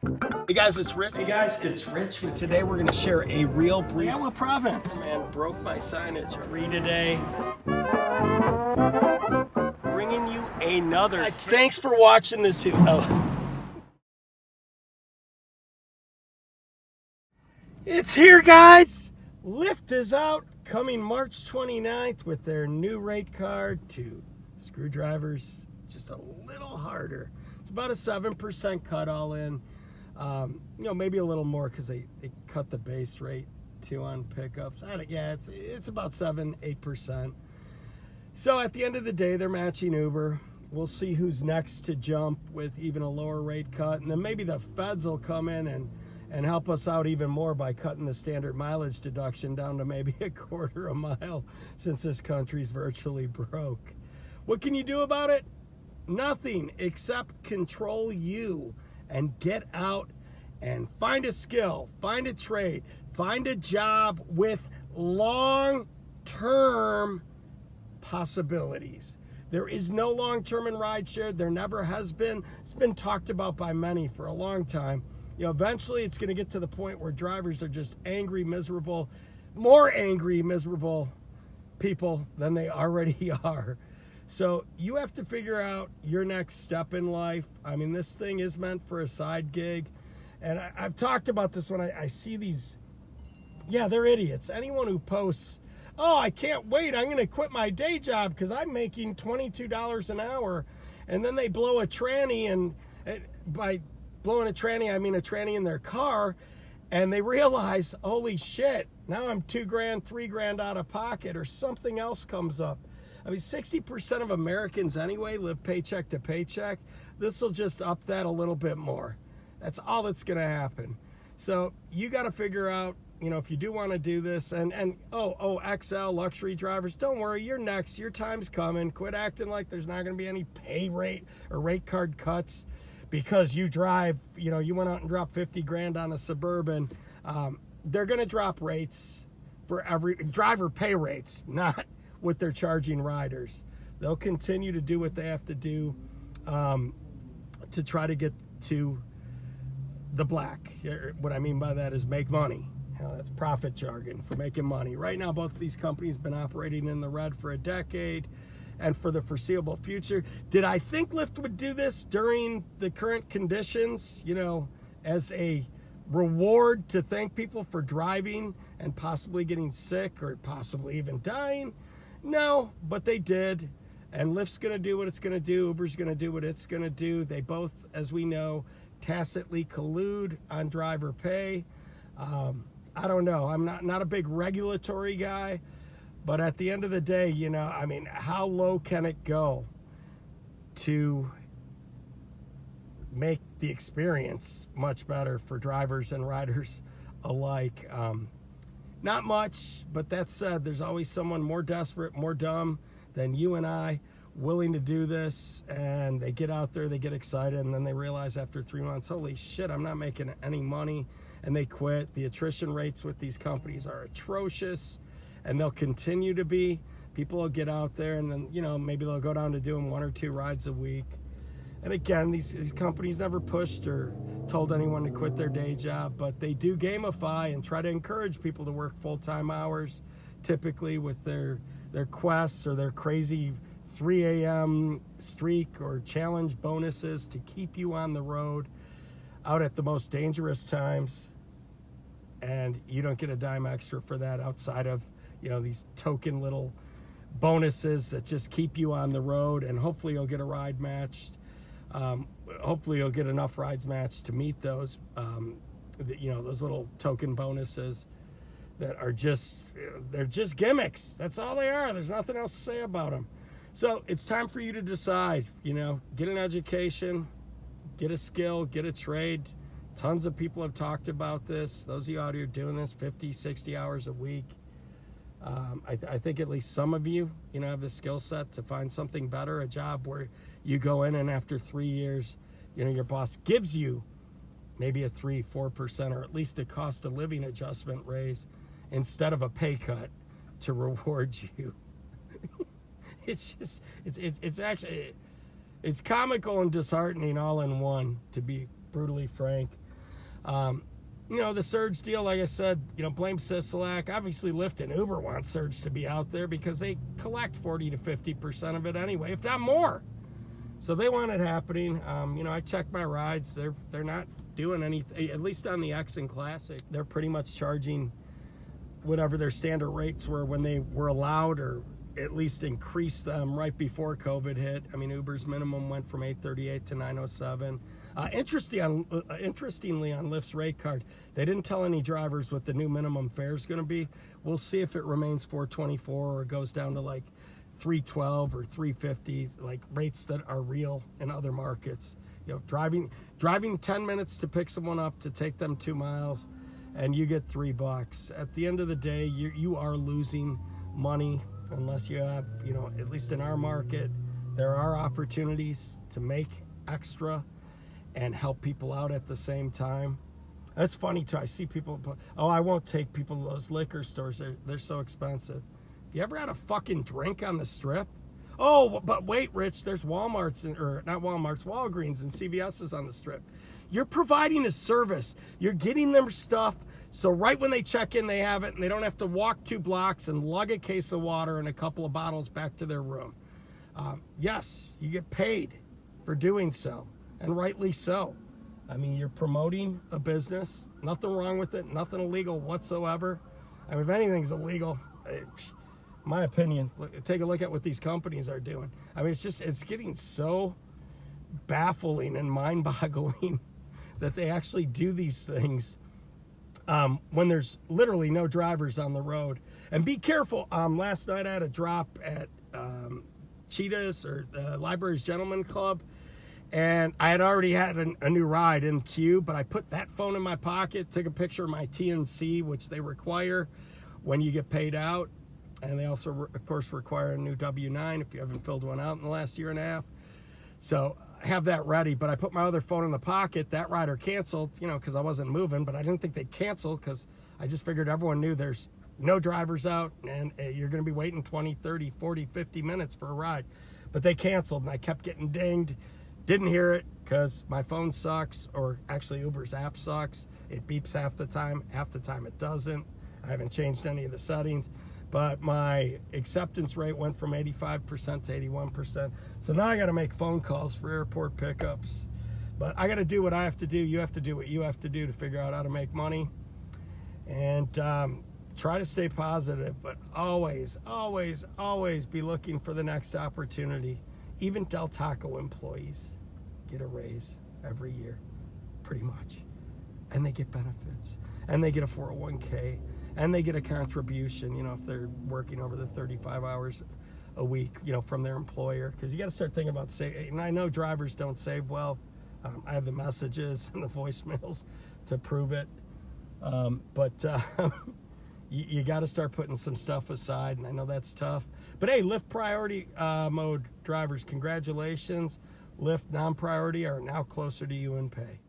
Hey guys, it's Rich. Hey guys, it's Rich. Today we're going to share a real brief. Yeah, what province? Man, broke my signage. Free today. Bringing you another. Guys, thanks for watching this too. It's here, guys. Lyft is out coming March 29th with their new rate card to screwdrivers just a little harder. It's about a 7% cut all in. Maybe a little more because they cut the base rate too on pickups. It's about 7-8%. So at the end of the day, they're matching Uber. We'll see who's next to jump with even a lower rate cut, and then maybe the feds will come in and help us out even more by cutting the standard mileage deduction down to maybe a quarter a mile, since this country's virtually broke. What can you do about it? Nothing except control you and get out and find a skill, find a trade, find a job with long-term possibilities. There is no long-term in rideshare. There never has been. It's been talked about by many for a long time. Eventually it's going to get to the point where drivers are just angry, miserable, more angry, miserable people than they already are. So you have to figure out your next step in life. I mean, this thing is meant for a side gig. And I've talked about this when I see these. Yeah, they're idiots. Anyone who posts, oh, I can't wait, I'm going to quit my day job because I'm making $22 an hour. And then they blow a tranny, and by blowing a tranny, I mean a tranny in their car. And they realize, holy shit, now I'm $2,000, $3,000 out of pocket, or something else comes up. I mean, 60% of Americans anyway live paycheck to paycheck. This will just up that a little bit more. That's all that's going to happen. So you got to figure out, if you do want to do this, and XL luxury drivers, don't worry, you're next. Your time's coming. Quit acting like there's not going to be any pay rate or rate card cuts because you drive, you went out and dropped $50,000 on a Suburban. They're going to drop rates for every driver, pay rates, not what they're charging riders. They'll continue to do what they have to do to try to get to the black. What I mean by that is make money. That's profit jargon for making money. Right now, both of these companies have been operating in the red for a decade and for the foreseeable future. Did I think Lyft would do this during the current conditions, as a reward to thank people for driving and possibly getting sick or possibly even dying? No, but they did. And Lyft's going to do what it's going to do. Uber's going to do what it's going to do. They both, as we know, tacitly collude on driver pay. I don't know. I'm not a big regulatory guy, but at the end of the day, how low can it go to make the experience much better for drivers and riders alike? Not much, but that said, there's always someone more desperate, more dumb than you and I willing to do this, and they get out there, they get excited, and then they realize after 3 months, holy shit, I'm not making any money, and they quit. The attrition rates with these companies are atrocious, and they'll continue to be. People will get out there, and then, maybe they'll go down to doing 1 or 2 rides a week. And again, these companies never pushed or told anyone to quit their day job, but they do gamify and try to encourage people to work full-time hours, typically with their quests or their crazy 3 a.m. streak or challenge bonuses to keep you on the road out at the most dangerous times. And you don't get a dime extra for that outside of, these token little bonuses that just keep you on the road, and hopefully you'll get a ride matched. Hopefully you'll get enough rides matched to meet those, those little token bonuses that are they're just gimmicks. That's all they are. There's nothing else to say about them. So it's time for you to decide, get an education, get a skill, get a trade. Tons of people have talked about this. Those of you out here doing this 50, 60 hours a week. I think at least some of you, have the skill set to find something better, a job where you go in and after 3 years, your boss gives you maybe a 3-4% or at least a cost of living adjustment raise instead of a pay cut to reward you. It's actually, it's comical and disheartening all in one, to be brutally frank. You know, the surge deal, like I said, you know, blame Sisolak. Obviously, Lyft and Uber want surge to be out there because they collect 40 to 50% of it anyway, if not more. So they want it happening. You know, I check my rides. They're not doing anything, at least on the X and Classic. They're pretty much charging whatever their standard rates were when they were allowed, or at least increased them right before COVID hit. I mean, Uber's minimum went from $838 to $907. Interestingly, on Lyft's rate card, they didn't tell any drivers what the new minimum fare is going to be. We'll see if it remains $424 or it goes down to like $312 or $350, like rates that are real in other markets. You know, driving 10 minutes to pick someone up to take them 2 miles, and you get $3. At the end of the day, you are losing money unless you have, you know, at least in our market, there are opportunities to make extra and help people out at the same time. That's funny too. I see people, oh, I won't take people to those liquor stores. They're so expensive. You ever had a fucking drink on the strip? Oh, but wait, Rich, there's Walmart's, or not Walmart's, Walgreens and CVS's on the strip. You're providing a service. You're getting them stuff, so right when they check in, they have it, and they don't have to walk 2 blocks and lug a case of water and a couple of bottles back to their room. Yes, you get paid for doing so, and rightly so. I mean, you're promoting a business. Nothing wrong with it. Nothing illegal whatsoever. I mean, if anything's illegal, my opinion, take a look at what these companies are doing. I mean, it's getting so baffling and mind-boggling that they actually do these things when there's literally no drivers on the road. And be careful. Last night I had a drop at Cheetah's, or the Library's Gentleman Club, and I had already had a new ride in queue, but I put that phone in my pocket, took a picture of my TNC, which they require when you get paid out. And they also, of course, require a new W-9 if you haven't filled one out in the last year and a half. So I have that ready, but I put my other phone in the pocket. That rider canceled, you know, because I wasn't moving, but I didn't think they'd cancel because I just figured everyone knew there's no drivers out and you're going to be waiting 20, 30, 40, 50 minutes for a ride. But they canceled, and I kept getting dinged. Didn't hear it because my phone sucks, or actually Uber's app sucks. It beeps half the time it doesn't. I haven't changed any of the settings. But my acceptance rate went from 85% to 81%. So now I got to make phone calls for airport pickups. But I got to do what I have to do. You have to do what you have to do to figure out how to make money. And try to stay positive, but always, always, always be looking for the next opportunity. Even Del Taco employees get a raise every year, pretty much. And they get benefits. And they get a 401k. And they get a contribution, you know, if they're working over the 35 hours a week, you know, from their employer. Because you got to start thinking about saving. And I know drivers don't save well. I have the messages and the voicemails to prove it. You got to start putting some stuff aside, and I know that's tough. But hey, Lyft priority mode drivers, congratulations. Lyft non-priority are now closer to you in pay.